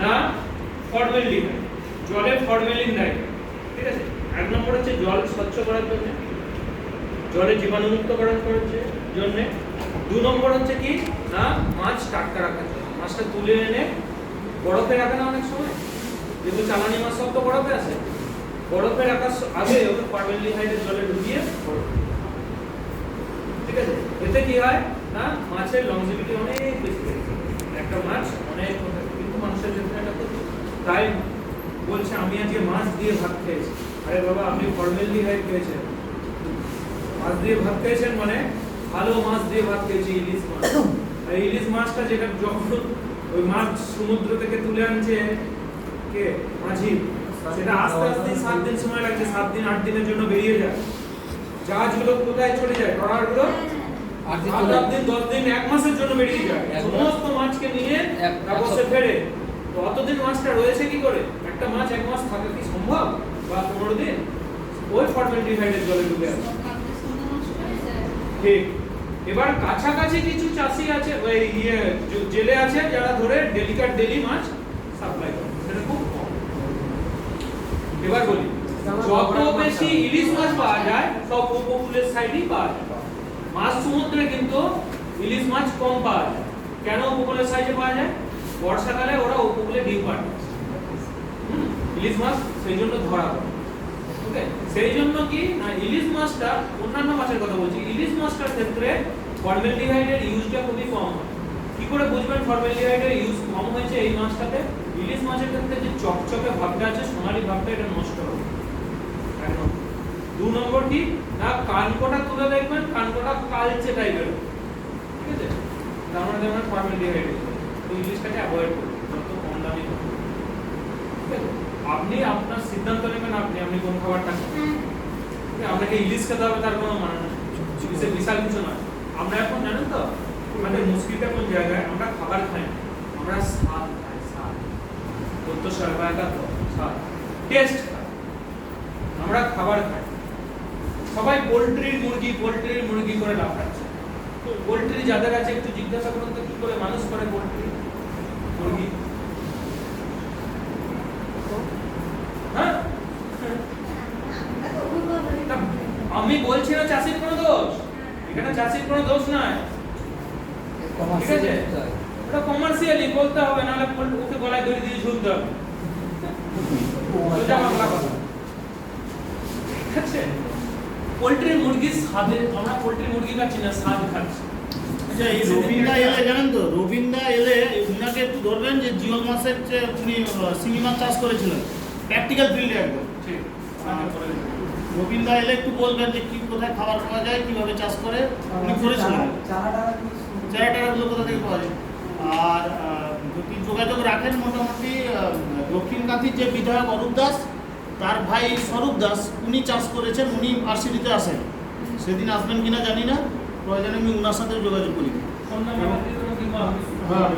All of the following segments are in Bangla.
না ফর্মালডিহাইড, জলে ফর্মালিন দেয়, ঠিক আছে। 1 নম্বর হচ্ছে জল স্বচ্ছ করার জন্য, জলে জীবাণুমুক্ত করার জন্য। 2 নম্বর হচ্ছে কি না মাছ টাটকা রাখার জন্য, মাছটা তুলে এনে বরফে রাখে না অনেক সময়, যেগুলো চালানি মাছ সব তো বরফে আছে, বরফে রাখার আগে ওকে ফর্মালডিহাইডের জলে ডুবিয়ে বরফ, ঠিক আছে। এতে কি হয় না মাছের লংজিভিটি অনেক বেশি থাকে, একটা মাছ অনেক, কিন্তু মানুষের ক্ষেত্রে এটা তো তাই বলছে আমি আজকে মাছ দিয়ে ভাত খেয়েছি। আরে বাবা আপনি ফর্মালডিহাইড খেয়েছেন, মাছ দিয়ে ভাত খেয়েছেন মানে ভালো মাছ দিয়ে ভাত খেয়েছি, ইলিশ মাছ। আর ইলিশ মাছটা যেটা যখন ওই মাছ সমুদ্র থেকে তুলে আনছে কে মাঝি, সেটা আস্তে আস্তে 7 দিন সময় লাগছে, 7 দিন 8 দিনের জন্য বেরিয়ে যায়। জাহাজগুলো কোথায় চলে যায়, ট্রলারগুলো 8 দিন 10 দিন 1 মাসের জন্য বেরিয়ে যায়, সমস্ত মাছকে নিয়ে তারপর সে ফেরে। তো অতদিন মাছটা রয়েছে কি করে? একটা মাছ 1 মাস থাকা কি সম্ভব, বা 15 দিন? ওই ফর্মালডিহাইডের জলে ডুবে আছে, ঠিক। এবার কাছাকাছি কিছু চাষি আছে, ওই জেলে আছে যারা ধরে ডেলি মাছ সাপ্লাই করে, সেটা খুব কম। এবার বলি যত বেশি ইলিশ মাছ পাওয়া যায় সব উপকূলের সাইডেই পাওয়া যায়, মাছ সমুদ্রে কিন্তু ইলিশ মাছ কম পাওয়া যায়। কেন উপকূলের সাইডে পাওয়া যায়? বর্ষাকালে ওরা উপকূলে ডিম পাড়ে, ইলিশ মাছ সেই জন্য ধরা হয়, ওকে। সেই জন্য কি না ইলিশ মাছটা, অন্যান্য মাছের কথা বলছি, ইলিশ মাছটার ক্ষেত্রে ফর্মালডিহাইডের ইউজটা খুবই কম হয়। কি করে বুঝবেন ফর্মালডিহাইডের ইউজ কম হয়েছে এই মাছটাতে? ইলিশ মাছের ক্ষেত্রে যে চকচকে ভাবটা আছে, সোনালী ভাবটা, এটা নষ্ট হবে একদম। 2 নম্বর কি না কানকোটা তুলে দেখবেন, কানকোটা কালচে টাইপের, ঠিক আছে। তার মানে দেখবেন ফর্মালডিহাইড, তো ইলিশটাকে অ্যাভয়েড করুন যত কম দামি হোক, ঠিক আছে। আপনি আপনার সিদ্ধান্ত নেবেন আপনি কোন খাবারটা খাবেন, আপনাকে ইলিশ খেতে হবে তার কোনো মানে নেই, ইলিশে বিশাল কিছু নয়। আমরা এখন জানেন তো আমাদের মুশকিলটা কোন জায়গায়, আমরা খাবার খাই না, আমরা স্বাদ খাই, স্বাদ, তথ্য সরবরাহটা স্বাদ, টেস্ট খাই, আমরা খাবার খাই। সবাই পোল্ট্রির মুরগি করে লাভ খাচ্ছে। পোল্ট্রি যাদের আছে একটু জিজ্ঞাসা করুন তো কি করে মানুষ করে পোল্ট্রি মুরগি, হ্যাঁ? আমি বলছি না চাষির কোনো দোষ, এখানে চাষির কোনো দোষ নাই, ঠিক আছে। ওটা কমার্শিয়ালি বলতে হবে, নাহলে ওকে গলায় দড়ি দিয়ে ঝুলতে হবে, সোজা বাংলা কথা, ঠিক আছে। পোল্ট্রি মুরগির স্বাদে, আমরা পোল্ট্রি মুরগি খাচ্ছি না, স্বাদ খাচ্ছি। আচ্ছা এই রবীন্দ্রা এলে জানেন তো, রবীন্দ্রা এলে উনাকে একটু ধরবেন যে জিওল মাছের যে উনি শিঙি মাছ চাষ করেছিলেন প্র্যাকটিক্যাল ফিল্ডে একদম, ঠিক। রবীন্দ্রা এলে একটু বলবেন যে কি কোথায় খাবার পাওয়া যায়, কিভাবে চাষ করে উনি করেছিলেন, চারাটাগুলো কোথা থেকে পাওয়া যায়। আর যদি যোগাযোগ রাখেন মোটামুটি দক্ষিণকান্থির যে বিধায়ক অরূপ দাস, তার ভাই স্বরূপ দাস, উনি চাষ করেছেন, উনি আরসিডিতে আসেন, সেদিন আসবেন কিনা জানি না, প্রয়োজনে আমি ওনার সাথে যোগাযোগ করি। হ্যাঁ,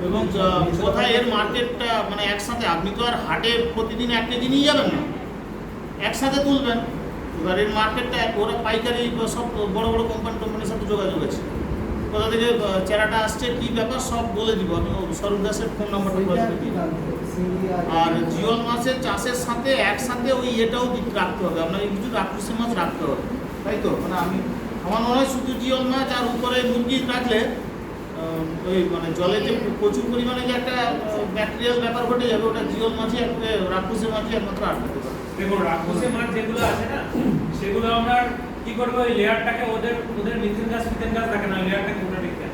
এবং কোথায় এর মার্কেটটা মানে একসাথে, আপনি তো আর হাটে প্রতিদিন 1 কেজি নিয়ে যাবেন না, একসাথে তুলবেন। এবার এর মার্কেটটা ওরা পাইকারি সব বড় বড় কোম্পানির সাথে যোগাযোগ আছে, কোথা থেকে চারাটা আসছে কি ব্যাপার সব বলে দিব আমি, স্বরূপ দাসের ফোন নাম্বারটা প্রয়োজন দিই। আর জিওল মাছের চাষের সাথে একসাথে ওই এটাও রাখতে হবে, আপনাকে কিছু রাক্ষসী মাছ রাখতে হবে, তাই তো? মানে আমার মনে হয় শুধু জিওল মাছ আর উপরে মুরগি রাখলে ওই মানে জলে যে প্রচুর পরিমাণে যে একটা ব্যাকটেরিয়াল ব্যাপার ঘটে যাবে, ওটা জিওল মাছই রাক্ষসী মাছই একমাত্র আটকাতে পারে। দেখুন রাক্ষসী মাছ যেগুলো আছে না, সেগুলো আমরা কি করবো, ওই লেয়ারটাকে ওদের মিথেন গাছ থাকে না, লেয়ারটাকে ওটা দেখতে,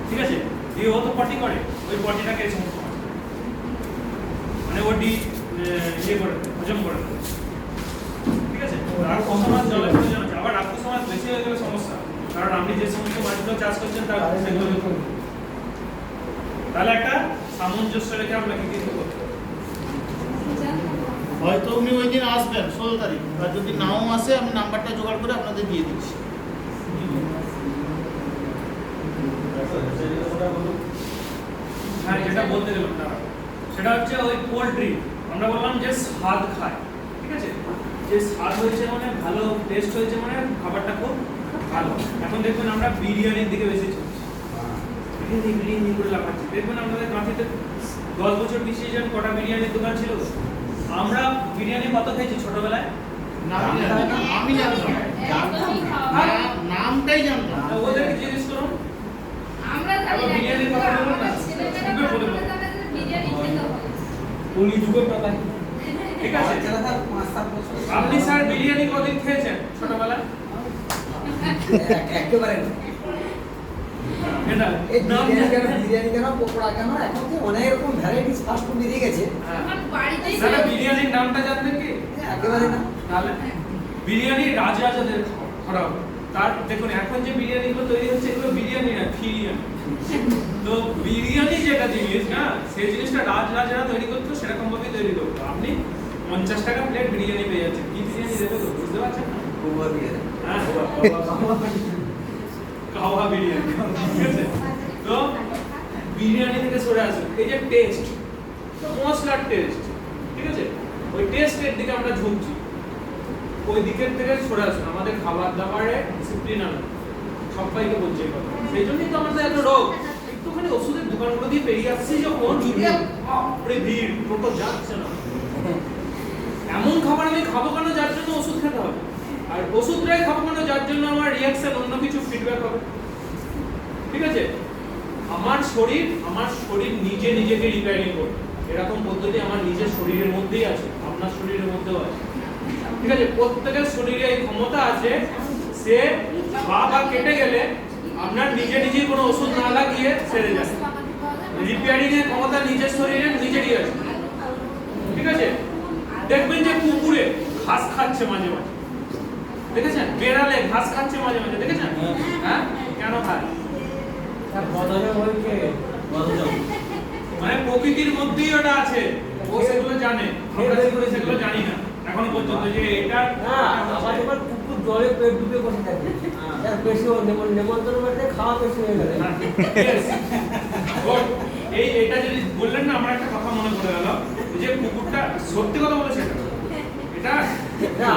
ঠিক আছে। দিয়ে ও তো পটি করে, ওই পটিটাকে এই সমস্ত মাছ মানে ওটি ইয়ে করে হজম করে, ঠিক আছে। রাক্ষসী মাছ জলে প্রয়োজন আছে, আবার রাক্ষসী মাছ বেশি হয়ে গেলে সমস্যা, কারণ আপনি যে সমস্ত মাছগুলো চাষ করছেন তার সেগুলো, তাহলে একটা সামঞ্জস্য রেখে আপনাকে কিন্তু করতে হবে। হয়তো উনি ওই দিন আসবেন 16 তারিখ, আর যদি নাও আসে আমি নাম্বারটা জোগাড় করে আপনাদের দিয়ে দিচ্ছি। হ্যাঁ যেটা বলতে গেলাম না, সেটা হচ্ছে ওই পোল্ট্রি, আমরা বললাম যে স্বাদ খায়, ঠিক আছে। যে স্বাদ হয়েছে মানে ভালো টেস্ট হয়েছে মানে খাবারটা খুব ভালো। এখন দেখবেন আমরা বিরিয়ানির দিকে বেশি চলছি, বিরিয়ানি করে লাফাচ্ছি, দেখবেন আপনাদের কাঁথিতে 10 বছর পিছিয়ে যান কটা বিরিয়ানির দোকান ছিল? আমরা বিরিয়ানি কত খেয়েছি ছোটবেলায়? আমি জানতাম নামটাই জানতাম না। ওদেরকে জিজ্ঞেস করুন। আমরা জানি না বিরিয়ানির কথা বলুন না। ছেলেমেয়েরা বলে আমরা জানি যে বিরিয়ানি খেতে হয়। উনি যুগের কথা। ঠিক আছে। আপনি স্যার বিরিয়ানি কদিন খেয়েছেন ছোটবেলায়? একেবারে না। এটা এই বিরিয়ানি কেন পকোড়া কেন এখন তো অনেক রকম ভ্যারাইটিস ফাস্ট ফুড বেরিয়ে গেছে। হ্যাঁ। আমার বাড়িতেই স্যার বিরিয়ানির নামটা জানতেন কি? একেবারে না। তাহলে বিরিয়ানি রাজরাজাদের খাওয়া। তার দেখুন এখন যে বিরিয়ানিগুলো তৈরি হচ্ছে এগুলো বিরিয়ানি না ফিরিয়ানি। তো বিরিয়ানি যেটা জিনিস না সেই জিনিসটা রাজরাজারা তৈরি করতো সেরকম ভাবে তৈরি করতো। আপনি 50 টাকা প্লেট বিরিয়ানি পেয়ে যাচ্ছেন। কি বিরিয়ানি দেবো তো বুঝতে পারছেন না? গোয়া বিরিয়ানি। হ্যাঁ কাওয়া বিরিয়ানি। ঠিক আছে? তো বিরিয়ানি থেকে সরে আসুন। এই যে টেস্ট, মশলার টেস্ট, ঠিক আছে? ওই টেস্টের দিকে আমরা ঝুঁকছি। ওই দিকের থেকে সরে আসুন। আমাদের খাবার দাবারে ডিসিপ্লিন আনুন। সবাইকে বলছি এই কথা। সেই জন্যই তো আমাদের এত রোগ। একটুখানি ওষুধের দোকানগুলো দিয়ে পেরিয়ে আসছি যখন বাপরে ভিড়, টোটো যাচ্ছে না। এমন খাবার আমি খাবো কেন যার জন্য ওষুধ খেতে হবে? আর ওষুধটাই খাবো কেন যার জন্য আমার রিঅ্যাকশন অন্য কিছু ফিডব্যাক হবে? ঠিক আছে? আমার শরীর নিজে নিজেকে রিপেয়ারিং করবে। এরকম পদ্ধতি আমার নিজের শরীরের মধ্যেই আছে, আপনার শরীরের মধ্যেও আছে। ঠিক আছে? প্রত্যেকের শরীরে এই ক্ষমতা আছে, সে বা কেটে গেলে আপনার নিজে নিজেই কোনো ওষুধ না লাগিয়ে সেরে যাবে। রিপেয়ারিং এর ক্ষমতা নিজের শরীরে নিজেরই আছে। ঠিক আছে? দেখবেন যে কুকুরে ঘাস খাচ্ছে মাঝে মাঝে, দেখেছেন? বেড়ালে ঘাস খাচ্ছে মাঝে মাঝে, দেখেছেন? হ্যাঁ, কেন খায়? মানে প্রকৃতির মধ্যেই ওটা আছে, ও সেগুলো জানে, আমরা সেগুলো জানি না এখনো পর্যন্ত যে এটা কুকুর জলে পেট ডুবে বসে থাকে, বেশি নেমন্তন্ন করতে খাওয়া বেশি হয়ে গেলে। Yes. Good. এটা যদি বললেন না, আমার একটা কথা মনে পড়ে গেল যে কুকুরটা সত্যি কথা বলেছে। এটা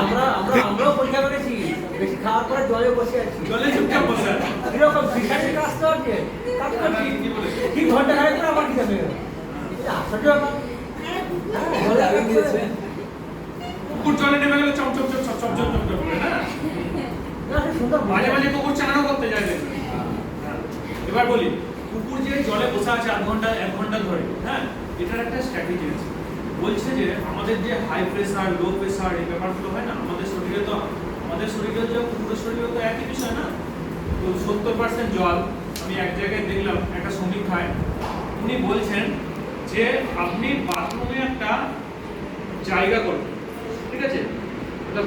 আমরাও পরীক্ষা করেছি, বেশি খাওয়ার পরে জলে বসে আছি, জলে চুপচাপ বসে আছে। এরকম ফিশারি রাস্তা আছে, কাজ করছি ঠিক ঘন্টা খারাপ করে আমার কি যাবে আসলে কুকুর জলে নেমে গেলে chop chop chop chop chop chop chop করে না, মাঝে মাঝে কুকুর চানও করতে যায় দেখবেন। এবার বলি, কুকুর যে জলে বসে আছে 1 ঘন্টা ধরে, হ্যাঁ, এটার একটা স্ট্র্যাটেজি আছে। বলছে যে আমাদের যে হাই প্রেসার লো প্রেসার এই ব্যাপারগুলো হয় না আমাদের শরীরে, তো আমাদের শরীরে যে কুকুরের শরীরে তো একই বিষয় না। তো 70% জল। আমি এক জায়গায় দেখলাম একটা সমীক্ষায়, উনি বলছেন যে আপনি বাথরুমে একটা জায়গা করুন, ঠিক আছে, এটা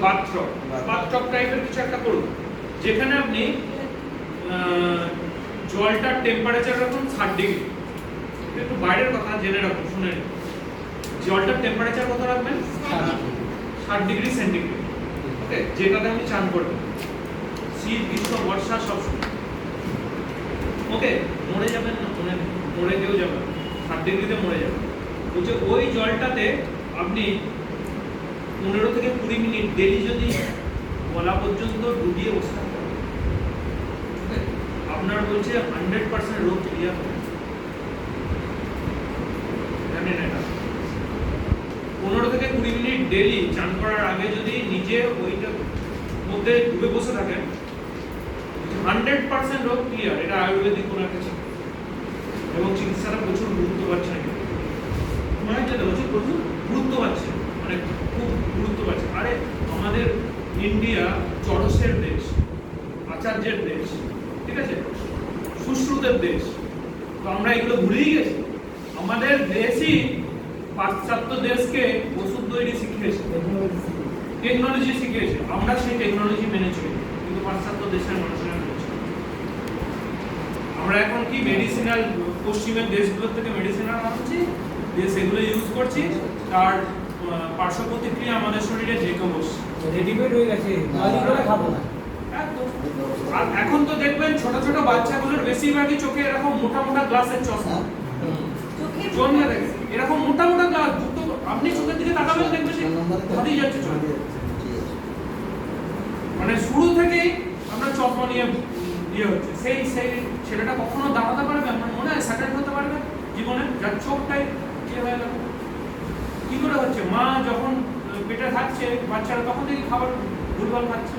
বাথটব টাইপের কিছু একটা করুন, যেখানে আপনি জলটার টেম্পারেচার রাখুন 60 ডিগ্রি। একটু বাইরের কথা জেনে রাখুন, শুনে নিন। জলটার টেম্পারেচার কত রাখবেন? 60 ডিগ্রি সেন্টিগ্রেড। ওকে, যেটাতে আপনি চান করবেন, শীত গ্রীষ্ম বর্ষা সব সময়। ওকে, মরে যাবেন না, মরে কেউ যাবেন, 60 ডিগ্রিতে মরে যাবেন। বলছে ওই জলটাতে আপনি 15 থেকে 20 মিনিট ডেলি যদি গলা পর্যন্ত ডুবিয়ে বসে থাকতে হবে, আপনার বলছে 100% রোগ ক্লিয়ার হবে। জানেন এটা? 15 থেকে 20 মিনিট ডেলি চান করার আগে যদি নিজে ওইটার মধ্যে ডুবে বসে থাকেন, 100% রোগ ক্লিয়ার। এটা আয়ুর্বেদিক কোনো একটা চিকিৎসা, এবং চিকিৎসাটা প্রচুর গুরুত্ব পাচ্ছে নাকি, মানে যেটা হচ্ছে প্রচুর গুরুত্ব পাচ্ছে, মানে খুব গুরুত্ব পাচ্ছে। আরে আমাদের ইন্ডিয়া চরসের দেশ, আচার্যের দেশ, ঠিক আছে, সুশ্রুতের দেশ। তো আমরা এগুলো ভুলেই গেছি। আমাদের দেশই পাশ্চাত্য দেশকে ওষুধ তৈরি শিখিয়েছে, টেকনোলজি শিখিয়েছে। আমরা সেই টেকনোলজি মেনে চলি, কিন্তু পাশ্চাত্য দেশের মানুষেরা করছে। আমরা এখন কি মেডিসিনাল, পশ্চিমের দেশগুলোর থেকে মেডিসিনাল আনছি, দিয়ে সেগুলো ইউজ করছি, তার পার্শ্ব প্রতিক্রিয়া আমাদের শরীরে জেঁকে বসছে, রেডিমেড হয়ে গেছে, তৈরি করে খাবো না। আর এখন তো দেখবেন ছোট ছোট বাচ্চাগুলোর বেশিরভাগই চোখে এরকম মোটা মোটা গ্লাসের চশমা জন্মে দেখে, এরকম মোটা মোটা গ্লাস, দুটো আপনি চোখের দিকে তাকাবেন দেখবেন সে হারিয়ে যাচ্ছে চোখ। মানে শুরু থেকেই আমরা চশমা নিয়ে ইয়ে হচ্ছে। সেই ছেলেটা কখনো দাঁড়াতে পারবে, আমার মনে হয় সেটেল হতে পারবে জীবনে, যার চোখটাই কি করে হচ্ছে? মা যখন পেটে থাকছে বাচ্চারা তখন থেকে খাবার ভুলভাল খাচ্ছে।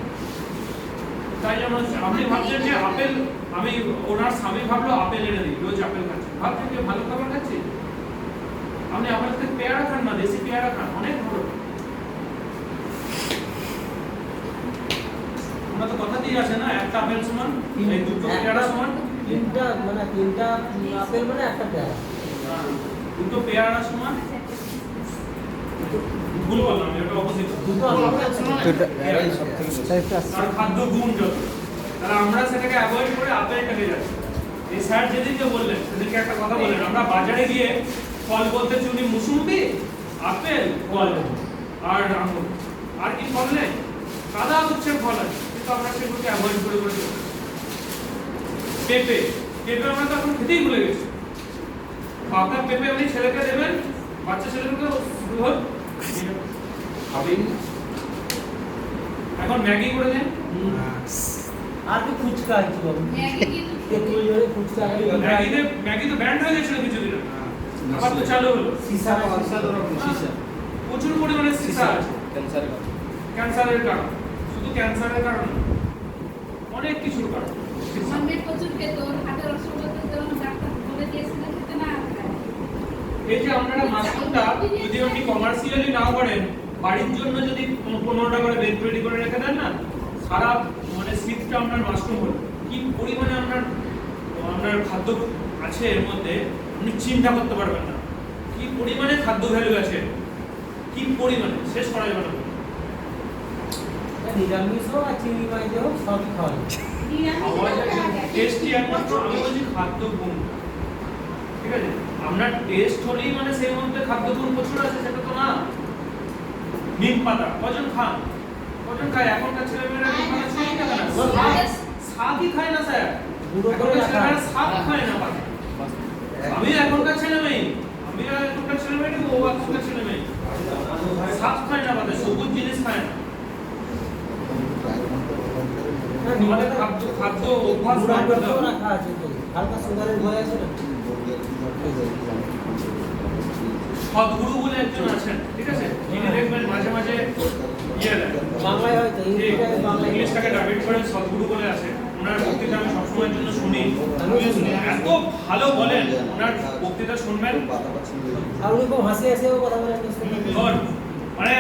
তাই যেমন আপনি ভাবছেন যে আপেল, আমি ওনার স্বামী ভাবলো আপেল এনে দিই, রোজ আপেল খাচ্ছে, ভাবছেন যে ভালো খাবার খাচ্ছি। আপনি আপনার থেকে পেয়ারা খান না, দেশি পেয়ারা খান, অনেক ভালো। আমরা তো কথা দিয়ে আছে না, একটা আপেল সমান এই দুটো পেয়ারা সমান, তিনটা আপেল মানে একটা পেয়ারা। দুটো পেয়ারা সমান। ভুল বললাম, এটা অপোজিট। দুটো আপেল সমান। তার খাদ্য গুণ যত, তাহলে আমরা সেটাকে অ্যাভয়েড করে আপেলটাকে যাচ্ছি। এই স্যার যেদিনকে বললেন সেদিনকে একটা কথা বললেন, আমরা বাজারে গিয়ে ফল বলতে চুনি মুসুম্বি, আপেল, ফল আর আঙুর, আর কি ফল নেই? কাদা হচ্ছে ফল আছে, কিন্তু আমরা সেগুলোকে অ্যাভয়েড করে করে চলছি। পেঁপে, পেঁপে আমরা তো এখন খেতেই ভুলে গেছি। পাকা পেঁপে আপনি ছেলেকে দেবেন, বাচ্চা ছেলেকে খাবেন। এখন ম্যাগি করে দেন, আর কি ফুচকা আছে বাবু? ম্যাগি কিন্তু ফুচকা ম্যাগি তো ব্যান্ড হয়ে গেছিল কিছুদিন আগে, আবার তো চালু হলো। সিসা প্রচুর পরিমাণে সিসা আছে ক্যান্সারের কারণ, শুধু ক্যান্সারের কারণ না, অনেক কিছুর কারণ। আমার মেয়ে প্রচুর খেত, ওর হাতের অসুবিধা যখন ডাক্তার বলে দিয়েছিল খেতে না খায়। এই যে আপনারা মাশরুমটা যদি আপনি কমার্শিয়ালি নাও করেন, বাড়ির জন্য যদি 15টা করে বেড তৈরি করে রেখে দেন না, সারা মানে শীতটা আপনার মাশরুম হলো। কি পরিমাণে আপনার খাদ্য আছে এর মধ্যে আপনি চিন্তা করতে পারবেন না। কি পরিমাণে খাদ্য ভ্যালু আছে, কি পরিমাণে, শেষ করা যাবে না। নিরামিষ হোক আর চিংড়ি মাছ হোক সবই খাওয়া যায়। খাওয়া যায়, টেস্টি একমাত্র আমি বলছি খাদ্য গুণ, ঠিক আছে? আপনার টেস্ট হলেই মানে সেই মধ্যে খাদ্য গুণ প্রচুর আছে সেটা তো না। নিম পাতা কজন খান? কজন খায়? এখনকার ছেলেমেয়েরা নিম পাতা ছুঁই না কেন? শাকই খায় না স্যার, গুঁড়ো করে এখনকার ছেলেমেয়েরা রাখা। শাক খায় না পাতা। আমি এখনকার ছেলে মেয়ে, আমি এখনকার ছেলে মেয়ে, ও এখনকার ছেলে মেয়ে শাক খায় না পাতা, সবুজ জিনিস খায় না। আমাদের খাদ্য অভ্যাস গুঁড়া করতে করেও হবে। রাখা আছে তো। হালকা সুগারের ভয় আছে না? সদ্গুরু বলে একজন আছেন, ঠিক আছে? যিনি দেখবেন মাঝে মাঝে ইয়ে দেন, বাংলায় হয়তো, ইংরেজিতে বাংলায় ইংলিশটাকে ডাবিট করে সদ্গুরু বলে আছে। ওনার বক্তৃতা আমি সবসময়ের জন্য শুনি, আমিও শুনি, এত ভালো বলেন, ওনার বক্তৃতা শুনবেন। আর উনি খুব হাসি হাসিও কথা বলেন। মানে